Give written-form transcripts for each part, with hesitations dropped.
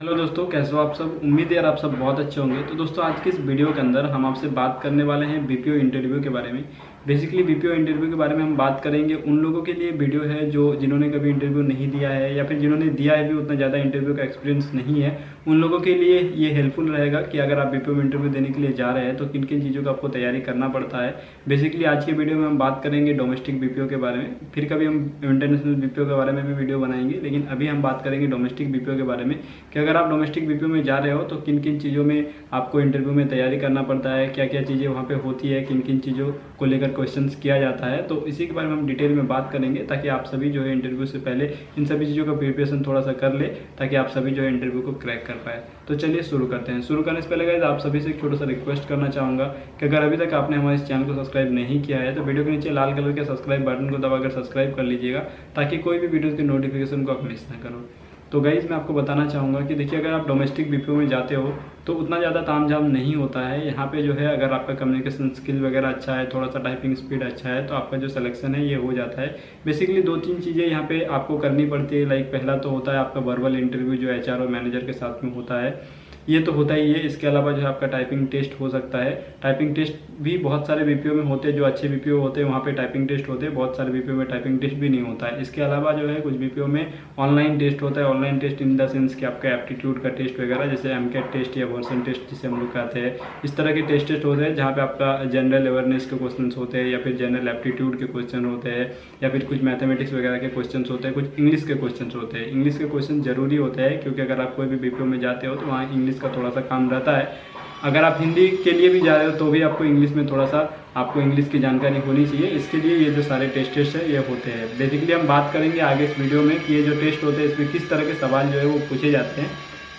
Hello दोस्तों, कैसे हो आप सब। उम्मीद है यार आप सब बहुत अच्छे होंगे। तो दोस्तों आज की इस वीडियो के अंदर हम आपसे बात करने वाले हैं बीपीओ इंटरव्यू के बारे में। बेसिकली बीपीओ इंटरव्यू के बारे में हम बात करेंगे। उन लोगों के लिए वीडियो है जो जिन्होंने कभी इंटरव्यू नहीं दिया है या फिर जिन्होंने दिया है भी उतना ज़्यादा इंटरव्यू का एक्सपीरियंस नहीं है। उन लोगों के लिए ये हेल्पफुल रहेगा कि अगर आप बीपीओ इंटरव्यू देने के लिए जा रहे हैं तो किन किन चीज़ों का आपको तैयारी करना पड़ता है। बेसिकली आज की वीडियो में हम बात करेंगे डोमेस्टिक बीपीओ के बारे में, फिर कभी हम इंटरनेशनल बीपीओ के बारे में भी वीडियो बनाएंगे, लेकिन अभी हम बात करेंगे डोमेस्टिक बीपीओ के बारे में कि अगर आप डोमेस्टिक बीपीओ में जा रहे हो तो किन किन चीज़ों में आपको इंटरव्यू में तैयारी करना पड़ता है, क्या क्या चीज़ें वहाँ पे होती है, किन किन चीज़ों को लेकर क्वेश्चंस किया जाता है। तो इसी के बारे में हम डिटेल में बात करेंगे ताकि आप सभी जो है इंटरव्यू से पहले इन सभी चीज़ों का प्रिपरेशन थोड़ा सा कर ले ताकि आप सभी जो है इंटरव्यू को क्रैक कर पाए। तो चलिए शुरू करते हैं। शुरू करने से पहले गाइस आप सभी से एक छोटा सा रिक्वेस्ट करना चाहूँगा कि अगर अभी तक आपने हमारे इस चैनल को सब्सक्राइब नहीं किया है तो वीडियो के नीचे लाल कलर के सब्सक्राइब बटन को दबाकर सब्सक्राइब कर लीजिएगा ताकि कोई भी वीडियो की नोटिफिकेशन को आप मिस ना करो। तो गाइज़ मैं आपको बताना चाहूँगा कि देखिए अगर आप डोमेस्टिक बीपीओ में जाते हो तो उतना ज़्यादा तामझाम नहीं होता है। यहाँ पे जो है अगर आपका कम्युनिकेशन स्किल वगैरह अच्छा है, थोड़ा सा टाइपिंग स्पीड अच्छा है तो आपका जो सिलेक्शन है ये हो जाता है। बेसिकली दो तीन चीज़ें यहाँ पे आपको करनी पड़ती है। लाइक पहला तो होता है आपका वर्बल इंटरव्यू जो एचआर और मैनेजर के साथ में होता है, ये तो होता ही है। इसके अलावा जो है आपका टाइपिंग टेस्ट हो सकता है। टाइपिंग टेस्ट भी बहुत सारे बीपीओ में होते हैं, जो अच्छे बीपीओ होते हैं वहाँ पे टाइपिंग टेस्ट होते हैं। बहुत सारे बीपीओ में टाइपिंग टेस्ट भी नहीं होता है। इसके अलावा जो है कुछ बीपीओ में ऑनलाइन टेस्ट होता है। Online test in the sense कि आपका एप्टीट्यूड का टेस्ट वगैरह, जैसे एमकेट टेस्ट या वर्सन टेस्ट जिसे हम लोग कहते हैं, इस तरह के टेस्ट होते हैं जहाँ पे आपका जनरल अवेयरनेस के क्वेश्चन होते हैं या फिर जनरल एप्टीट्यूड के क्वेश्चन होते हैं या फिर कुछ मैथमेटिक्स वगैरह के क्वेश्चन होते हैं, कुछ इंग्लिश के क्वेश्चन होते हैं। इंग्लिश के क्वेश्चन जरूरी होते हैं क्योंकि अगर आप कोई भी बीपीओ में जाते हो तो वहाँ इंग्लिश का थोड़ा सा काम रहता है। अगर आप हिंदी के लिए भी जा रहे हो तो भी आपको इंग्लिश में थोड़ा सा आपको इंग्लिश की जानकारी होनी चाहिए। इसके लिए ये जो सारे टेस्ट है ये होते हैं। बेसिकली हम बात करेंगे आगे इस वीडियो में कि ये जो टेस्ट होते हैं इसमें किस तरह के सवाल जो है वो पूछे जाते हैं।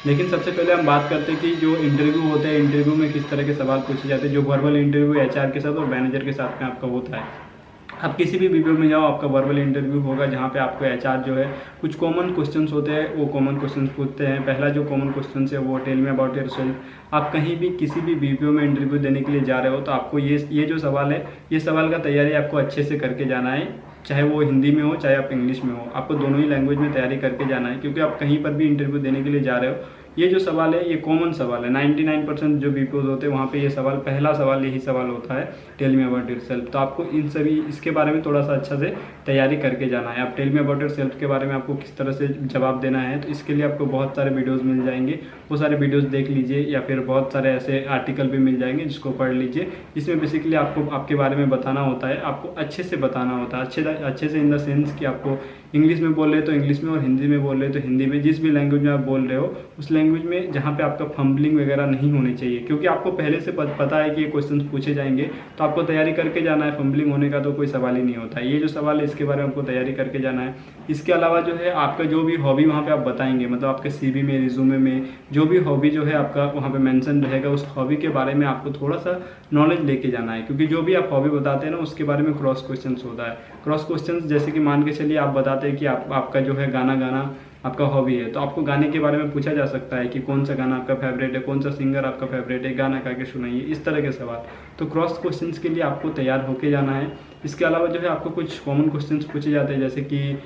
लेकिन सबसे पहले हम बात करते हैं कि जो इंटरव्यू होते हैं इंटरव्यू में किस तरह के सवाल पूछे जाते हैं। जो वर्बल इंटरव्यू एचआर के साथ और मैनेजर के साथ में आपका होता है। आप किसी भी बीपीओ में जाओ आपका वर्बल इंटरव्यू होगा जहाँ पे आपको एचआर जो है कुछ कॉमन क्वेश्चंस होते हैं, वो कॉमन क्वेश्चंस पूछते हैं। पहला जो कॉमन क्वेश्चन है वो टेल मी अबाउट योरसेल्फ। आप कहीं भी किसी भी बीपीओ में इंटरव्यू देने के लिए जा रहे हो तो आपको ये जो सवाल है ये सवाल का तैयारी आपको अच्छे से करके जाना है, चाहे वो हिंदी में हो चाहे आप इंग्लिश में हो। आपको दोनों ही लैंग्वेज में तैयारी करके जाना है क्योंकि आप कहीं पर भी इंटरव्यू देने के लिए जा रहे हो। ये जो सवाल है ये कॉमन सवाल है। 99% जो बीपीओज होते हैं वहाँ पे ये सवाल, पहला सवाल यही सवाल होता है, टेल मी अबाउट योरसेल्फ। तो आपको इन सभी इसके बारे में थोड़ा सा अच्छा से तैयारी करके जाना है। आप टेल मी अबाउट योरसेल्फ के बारे में आपको किस तरह से जवाब देना है तो इसके लिए आपको बहुत सारे वीडियोज़ मिल जाएंगे। वो सारे वीडियोज़ देख लीजिए या फिर बहुत सारे ऐसे आर्टिकल भी मिल जाएंगे जिसको पढ़ लीजिए। इसमें बेसिकली आपको आपके बारे में बताना होता है, आपको अच्छे से बताना होता है। अच्छे से इन द सेंस कि आपको इंग्लिश में बोल रहे हो तो इंग्लिश में और हिंदी में बोल रहे हो तो हिंदी में, जिस भी लैंग्वेज में आप बोल रहे हो उस लैंग्वेज में जहाँ पे आपका फंबलिंग वगैरह नहीं होनी चाहिए। क्योंकि आपको पहले से पता है कि ये क्वेश्चन पूछे जाएंगे तो आपको तैयारी करके जाना है। फंबलिंग होने का तो कोई सवाल ही नहीं होता है। ये जो सवाल है इसके बारे में आपको तैयारी करके जाना है। इसके अलावा जो है आपका जो भी हॉबी वहाँ पे आप बताएंगे, मतलब आपके सीवी में, रिज्यूमे में जो भी हॉबी जो है आपका वहाँ पे मेंशन रहेगा, उस हॉबी के बारे में आपको थोड़ा सा नॉलेज लेके जाना है। क्योंकि जो भी आप हॉबी बताते हैं ना उसके बारे में क्रॉस क्वेश्चन होता है। क्रॉस क्वेश्चन जैसे कि मान के चलिए आप बताते हैं कि आपका जो है गाना गाना आपका हॉबी है तो आपको गाने के बारे में पूछा जा सकता है कि कौन सा गाना आपका फेवरेट है, कौन सा सिंगर आपका फेवरेट है, गाना गा के सुनाइए, इस तरह के सवाल। तो क्रॉस क्वेश्चंस के लिए आपको तैयार होके जाना है। इसके अलावा जो है आपको कुछ कॉमन क्वेश्चंस पूछे जाते हैं जैसे कि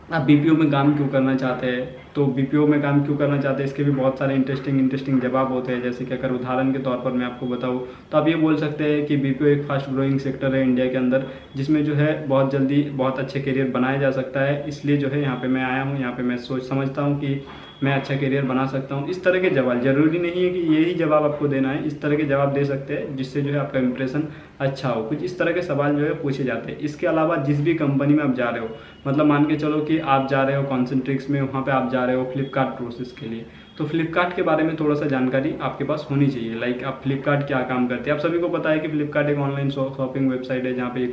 आप बीपीओ में काम क्यों करना चाहते हैं। तो बीपीओ में काम क्यों करना चाहते हैं इसके भी बहुत सारे इंटरेस्टिंग जवाब होते हैं। जैसे कि अगर उदाहरण के तौर पर मैं आपको बताऊं तो आप ये बोल सकते हैं कि बीपीओ एक फास्ट ग्रोइंग सेक्टर है इंडिया के अंदर, जिसमें जो है बहुत जल्दी बहुत अच्छे करियर बनाया जा सकता है। इसलिए जो है यहाँ पे मैं आया हूँ, यहाँ पे मैं समझता हूँ कि मैं अच्छा करियर बना सकता हूँ। इस तरह के जवाब, जरूरी नहीं है कि यही जवाब आपको देना है, इस तरह के जवाब दे सकते हैं जिससे जो है आपका इंप्रेशन अच्छा हो। कुछ इस तरह के सवाल जो है पूछे जाते हैं। इसके अलावा जिस भी कंपनी में आप जा रहे हो, मतलब मान के चलो कि आप जा रहे हो कॉन्सेंट्रिक्स में, वहाँ पे आप जा रहे हो फ्लिपकार्ट प्रोसेस के लिए, तो फ्लिपकार्ट के बारे में थोड़ा सा जानकारी आपके पास होनी चाहिए। लाइक आप फ्लिपकार्ट क्या काम करते हैं। आप सभी को पता है कि फ्लिपकार्ट एक ऑनलाइन शॉपिंग वेबसाइट है जहाँ पे ई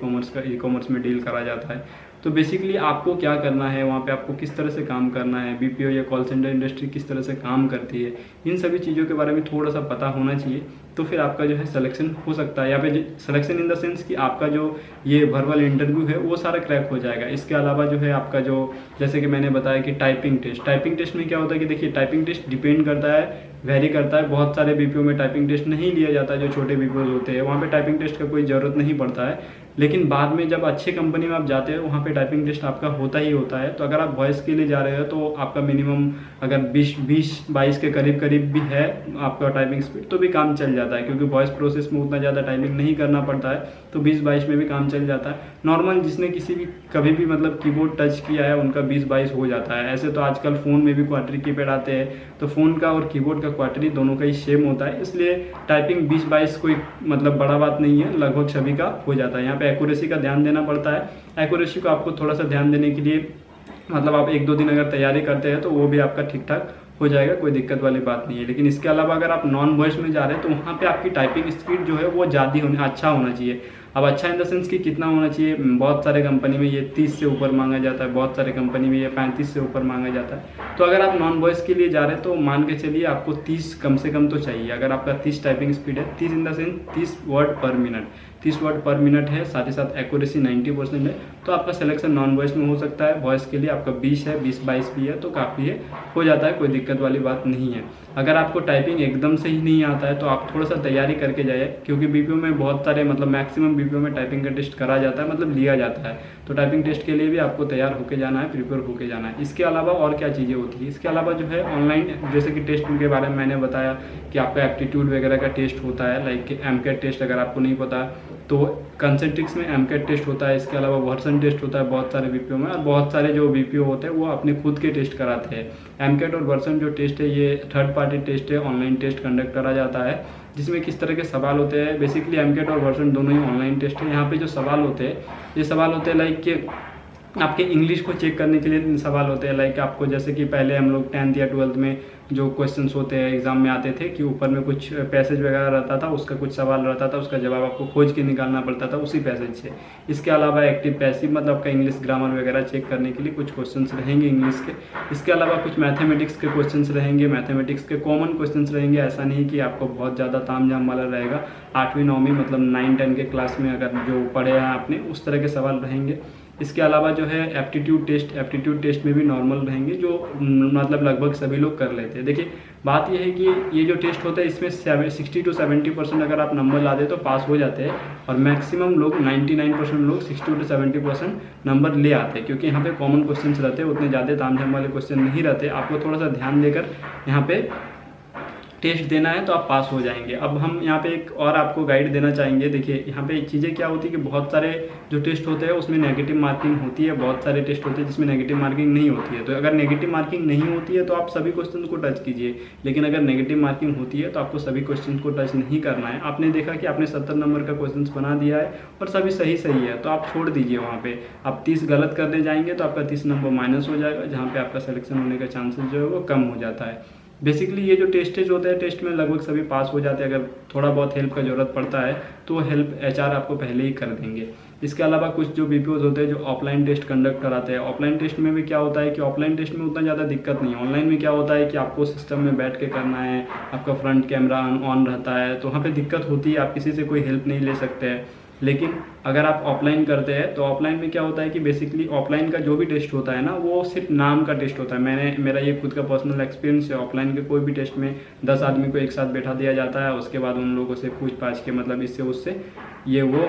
कॉमर्स में डील करा जाता है। तो बेसिकली आपको क्या करना है, वहाँ पे आपको किस तरह से काम करना है, बीपीओ या कॉल सेंटर इंडस्ट्री किस तरह से काम करती है, इन सभी चीज़ों के बारे में थोड़ा सा पता होना चाहिए। तो फिर आपका जो है सिलेक्शन हो सकता है। या फिर सिलेक्शन इन द सेंस कि आपका जो ये वर्बल इंटरव्यू है वो सारा क्रैक हो जाएगा। इसके अलावा जो है आपका जो, जैसे कि मैंने बताया कि टाइपिंग टेस्ट में क्या होता है कि देखिए टाइपिंग टेस्ट डिपेंड करता है, वेरी करता है। बहुत सारे बीपीओ में टाइपिंग टेस्ट नहीं लिया जाता है। जो छोटे बीपीओ होते हैं वहाँ पे टाइपिंग टेस्ट का कोई ज़रूरत नहीं पड़ता है। लेकिन बाद में जब अच्छे कंपनी में आप जाते हो वहाँ पे टाइपिंग टेस्ट आपका होता ही होता है। तो अगर आप वॉइस के लिए जा रहे हो तो आपका मिनिमम अगर 20-22 के करीब करीब भी है आपका टाइपिंग स्पीड तो भी काम चल जाता है, क्योंकि वॉइस प्रोसेस में उतना ज़्यादा टाइपिंग नहीं करना पड़ता है, तो 20-22 में भी काम चल जाता है। नॉर्मल जिसने किसी भी कभी भी मतलब कीबोर्ड टच किया है उनका 20-22 हो जाता है। ऐसे तो आजकल फ़ोन में भी क्वार्टरी कीपैड आते हैं, तो फ़ोन का और कीबोर्ड का क्वार्टरी दोनों का ही सेम होता है, इसलिए टाइपिंग 20-22 कोई मतलब बड़ा बात नहीं है, लगभग सभी का हो जाता है। यहाँ पे एक्यूरेसी का ध्यान देना पड़ता है। एक्यूरेसी को आपको थोड़ा सा ध्यान देने के लिए मतलब आप 1-2 दिन अगर तैयारी करते हैं तो वो भी आपका ठीक ठाक हो जाएगा, कोई दिक्कत वाली बात नहीं है। लेकिन इसके अलावा अगर आप नॉन वॉइस में जा रहे हैं तो वहाँ पे आपकी टाइपिंग स्पीड जो है वो ज़्यादा अच्छा होना चाहिए। अब अच्छा इन द सेंस कि कितना होना चाहिए, बहुत सारे कंपनी में ये 30 से ऊपर मांगा जाता है, बहुत सारे कंपनी में ये 35 से ऊपर मांगा जाता है। तो अगर आप नॉन वॉइस के लिए जा रहे हैं तो मान के चलिए आपको 30 कम से कम तो चाहिए। अगर आपका 30 टाइपिंग स्पीड है, 30 इन द सेंस 30 वर्ड पर मिनट, 30 वर्ड पर मिनट है, साथ ही साथ एक्यूरेसी 90% है, तो आपका सिलेक्शन नॉन वॉइस में हो सकता है। वॉइस के लिए आपका 20 है, 20-22 भी है तो काफ़ी है, हो जाता है, कोई दिक्कत वाली बात नहीं है। अगर आपको टाइपिंग एकदम से ही नहीं आता है तो आप थोड़ा सा तैयारी करके जाइए, क्योंकि बीपीओ में बहुत सारे मतलब मैक्सिमम बीपीओ में टाइपिंग का टेस्ट करा जाता है, मतलब लिया जाता है। तो टाइपिंग टेस्ट के लिए भी आपको तैयार होकर जाना है, प्रिपेयर होकर जाना है। इसके अलावा और क्या चीज़ें होती है, इसके अलावा जो है ऑनलाइन जैसे कि टेस्ट के बारे में मैंने बताया कि आपका एप्टीट्यूड वगैरह का टेस्ट होता है, लाइक एमकेट टेस्ट। अगर आपको नहीं पता तो कंसेंट्रिक्स में एमकेट टेस्ट होता है। इसके अलावा वर्सन टेस्ट होता है बहुत सारे बीपीओ में, और बहुत सारे जो बीपीओ होते हैं वो अपने खुद के टेस्ट कराते हैं। एमकेट और वर्सन जो टेस्ट है ये थर्ड पार्टी टेस्ट है, ऑनलाइन टेस्ट कंडक्ट करा जाता है, जिसमें किस तरह के सवाल होते हैं। बेसिकली एमकेट और वर्सन दोनों ही ऑनलाइन टेस्ट है। यहाँ पे जो सवाल होते हैं ये सवाल होते हैं लाइक कि आपके इंग्लिश को चेक करने के लिए सवाल होते हैं। लाइक आपको जैसे कि पहले हम लोग 10th या 12th में जो क्वेश्चंस होते हैं एग्जाम में आते थे कि ऊपर में कुछ पैसेज वगैरह रहता था, उसका कुछ सवाल रहता था, उसका जवाब आपको खोज के निकालना पड़ता था उसी पैसेज से। इसके अलावा एक्टिव पैसिव मतलब आपका इंग्लिश ग्रामर वगैरह चेक करने के लिए कुछ क्वेश्चंस रहेंगे इंग्लिश के। इसके अलावा कुछ मैथमेटिक्स के क्वेश्चंस रहेंगे, मैथमेटिक्स के कॉमन क्वेश्चंस रहेंगे। ऐसा नहीं कि आपको बहुत ज़्यादा तामझाम वाला रहेगा। 8वीं 9वीं मतलब 9-10 के क्लास में अगर जो पढ़े हैं आपने उस तरह के सवाल रहेंगे। इसके अलावा जो है एप्टीट्यूड टेस्ट में भी नॉर्मल रहेंगे, जो मतलब लगभग सभी लोग कर लेते हैं। देखिए बात यह है कि ये जो टेस्ट होता है इसमें 60 to 70% अगर आप नंबर ला दे तो पास हो जाते हैं, और मैक्सिमम लोग 99% लोग 60 to 70% नंबर ले आते हैं, क्योंकि यहाँ पे कॉमन क्वेश्चंस रहते हैं, उतने ज़्यादा तामझाम वाले क्वेश्चन नहीं रहते। आपको थोड़ा सा ध्यान देकर यहाँ पे टेस्ट देना है तो आप पास हो जाएंगे। अब हम यहाँ पे एक और आपको गाइड देना चाहेंगे। देखिए यहाँ पे चीज़ें क्या होती है कि बहुत सारे जो टेस्ट होते हैं उसमें नेगेटिव मार्किंग होती है, बहुत सारे टेस्ट होते हैं जिसमें नेगेटिव मार्किंग नहीं होती है। तो अगर नेगेटिव मार्किंग नहीं होती है तो आप सभी क्वेश्चन को टच कीजिए, लेकिन अगर नेगेटिव मार्किंग होती है तो आपको सभी क्वेश्चन को टच नहीं करना है। आपने देखा कि आपने 70 नंबर का क्वेश्चन बना दिया है और सभी सही है, तो आप छोड़ दीजिए वहाँ पे। आप 30 गलत करने जाएंगे तो आपका 30 नंबर माइनस हो जाएगा, जहाँ पे आपका सिलेक्शन होने का चांसेस जो है वो कम हो जाता है। बेसिकली ये जो टेस्ट होते हैं टेस्ट में लगभग सभी पास हो जाते हैं। अगर थोड़ा बहुत हेल्प का ज़रूरत पड़ता है तो वो हेल्प एचआर आपको पहले ही कर देंगे। इसके अलावा कुछ जो बीपीओज होते हैं जो ऑफलाइन टेस्ट कंडक्ट कराते हैं, ऑफलाइन टेस्ट में भी क्या होता है कि ऑफलाइन टेस्ट में उतना ज़्यादा दिक्कत नहीं है। ऑनलाइन में क्या होता है कि आपको सिस्टम में बैठ के करना है, आपका फ्रंट कैमरा ऑन रहता है, तो वहाँ पर दिक्कत होती है, आप किसी से कोई हेल्प नहीं ले सकते हैं। लेकिन अगर आप ऑफलाइन करते हैं तो ऑफलाइन में क्या होता है कि बेसिकली ऑफलाइन का जो भी टेस्ट होता है ना वो सिर्फ नाम का टेस्ट होता है। मेरा ये खुद का पर्सनल एक्सपीरियंस है। ऑफलाइन के कोई भी टेस्ट में 10 आदमी को एक साथ बैठा दिया जाता है, उसके बाद उन लोगों से पूछ पाछ के मतलब इससे उससे ये वो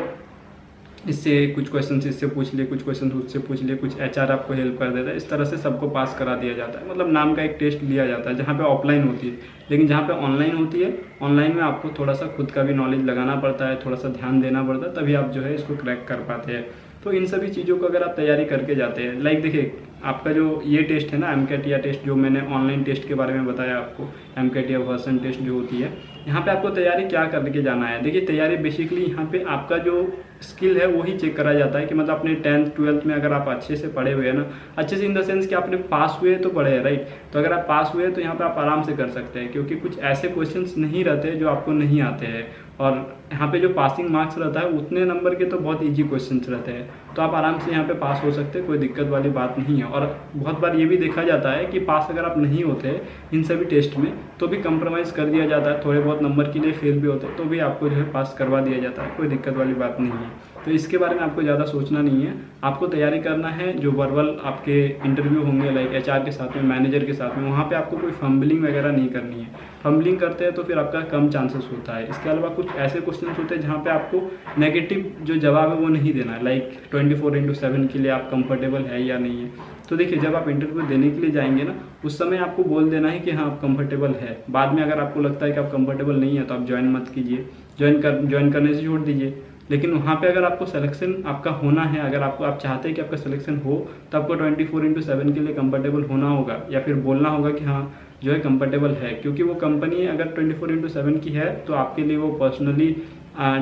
इससे कुछ क्वेश्चन इससे पूछ लिए, कुछ क्वेश्चन उससे पूछ लिए, कुछ एचआर आपको हेल्प कर देता है। इस तरह से सबको पास करा दिया जाता है, मतलब नाम का एक टेस्ट लिया जाता है जहाँ पे ऑफलाइन होती है। लेकिन जहाँ पे ऑनलाइन होती है, ऑनलाइन में आपको थोड़ा सा खुद का भी नॉलेज लगाना पड़ता है, थोड़ा सा ध्यान देना पड़ता है, तभी आप जो है इसको क्रैक कर पाते हैं। तो इन सभी चीज़ों को अगर आप तैयारी करके जाते हैं, लाइक देखिए आपका जो ये टेस्ट है ना एमकेट या टेस्ट जो मैंने ऑनलाइन टेस्ट के बारे में बताया आपको, एमकेट या वर्सन टेस्ट जो होती है, यहाँ पे आपको तैयारी क्या करके जाना है। देखिए तैयारी बेसिकली यहाँ पे आपका जो स्किल है वही चेक करा जाता है कि मतलब अपने 10th 12th में अगर आप अच्छे से पढ़े हुए हैं ना, अच्छे से इन द सेंस कि आपने पास हुए तो पढ़े हैं, राइट। तो अगर आप पास हुए तो यहाँ पे आप आराम से कर सकते हैं, क्योंकि कुछ ऐसे क्वेश्चंस नहीं रहते जो आपको नहीं आते हैं, और यहाँ पे जो पासिंग मार्क्स रहता है उतने नंबर के तो बहुत ईजी क्वेश्चंस रहते हैं, तो आप आराम से यहाँ पे पास हो सकते हैं, कोई दिक्कत वाली बात नहीं है। और बहुत बार ये भी देखा जाता है कि पास अगर आप नहीं होते इन सभी टेस्ट में तो भी कंप्रोमाइज़ कर दिया जाता है, थोड़े बहुत नंबर के लिए फेल भी होते हैं तो भी आपको जो है पास करवा दिया जाता है, कोई दिक्कत वाली बात नहीं है। है। तो इसके बारे में आपको ज़्यादा सोचना नहीं है, आपको तैयारी करना है। जो वर्बल आपके इंटरव्यू होंगे लाइक एचआर के साथ में, मैनेजर के साथ में, वहाँ पे आपको कोई फंबलिंग वगैरह नहीं करनी है। फंबलिंग करते हैं तो फिर आपका कम चांसेस होता है। इसके अलावा कुछ ऐसे क्वेश्चन होते हैं जहाँ पे आपको नेगेटिव जो जवाब है वो नहीं देना है, लाइक 24/7 के लिए आप कंफर्टेबल है या नहीं है। तो देखिए, जब आप इंटरव्यू देने के लिए जाएंगे ना, उस समय आपको बोल देना है कि हाँ आप कंफर्टेबल है। बाद में अगर आपको लगता है कि आप कंफर्टेबल नहीं है तो आप ज्वाइन मत कीजिए, ज्वाइन करने से छोड़ दीजिए। लेकिन वहाँ पे अगर आपको सिलेक्शन आपका होना है, अगर आप चाहते हैं कि आपका सिलेक्शन हो, तो आपको 24/7 के लिए कंफर्टेबल होना होगा, या फिर बोलना होगा कि हाँ जो है कंफर्टेबल है। क्योंकि वो कंपनी अगर 24/7 की है तो आपके लिए वो पर्सनली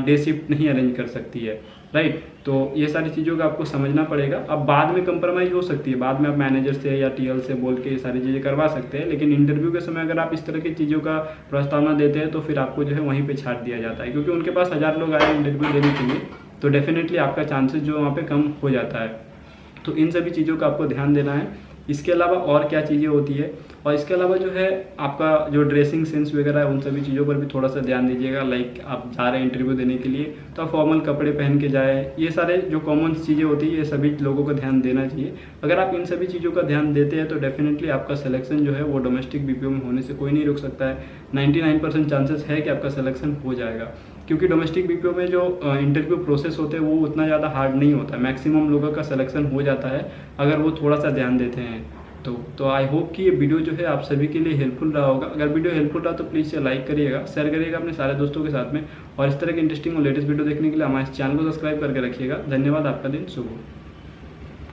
डे शिफ्ट नहीं अरेंज कर सकती है, राइट। तो ये सारी चीज़ों का आपको समझना पड़ेगा। अब बाद में कंप्रोमाइज़ हो सकती है, बाद में आप मैनेजर से या टीएल से बोल के ये सारी चीज़ें करवा सकते हैं, लेकिन इंटरव्यू के समय अगर आप इस तरह की चीज़ों का प्रस्तावना देते हैं तो फिर आपको जो है वहीं पे छाट दिया जाता है, क्योंकि उनके पास 1000 लोग आए इंटरव्यू देने के लिए, तो डेफिनेटली आपका चांसेस जो वहाँ पे कम हो जाता है। तो इन सभी चीज़ों का आपको ध्यान देना है। इसके अलावा और क्या चीज़ें होती है, और इसके अलावा जो है आपका जो ड्रेसिंग सेंस वगैरह है उन सभी चीज़ों पर भी थोड़ा सा ध्यान दीजिएगा। लाइक आप जा रहे हैं इंटरव्यू देने के लिए तो आप फॉर्मल कपड़े पहन के जाए। ये सारे जो कॉमन चीज़ें होती है ये सभी लोगों को ध्यान देना चाहिए। अगर आप इन सभी चीज़ों का ध्यान देते हैं तो डेफिनेटली आपका सिलेक्शन जो है वो डोमेस्टिक बीपीओ में होने से कोई नहीं रुक सकता है। 99% चांसेस है कि आपका सिलेक्शन हो जाएगा, क्योंकि डोमेस्टिक बीपीओ में जो इंटरव्यू प्रोसेस होते हैं वो उतना ज़्यादा हार्ड नहीं होता है। मैक्सिमम लोगों का सिलेक्शन हो जाता है अगर वो थोड़ा सा ध्यान देते हैं। तो आई होप कि ये वीडियो जो है आप सभी के लिए हेल्पफुल रहा होगा। अगर वीडियो हेल्पफुल रहा तो प्लीज़ से लाइक करिएगा, शेयर करिएगा अपने सारे दोस्तों के साथ में, और इस तरह के इंटरेस्टिंग और लेटेस्ट वीडियो देखने के लिए हमारे चैनल को सब्सक्राइब करके रखिएगा। धन्यवाद, आपका दिन शुभ हो।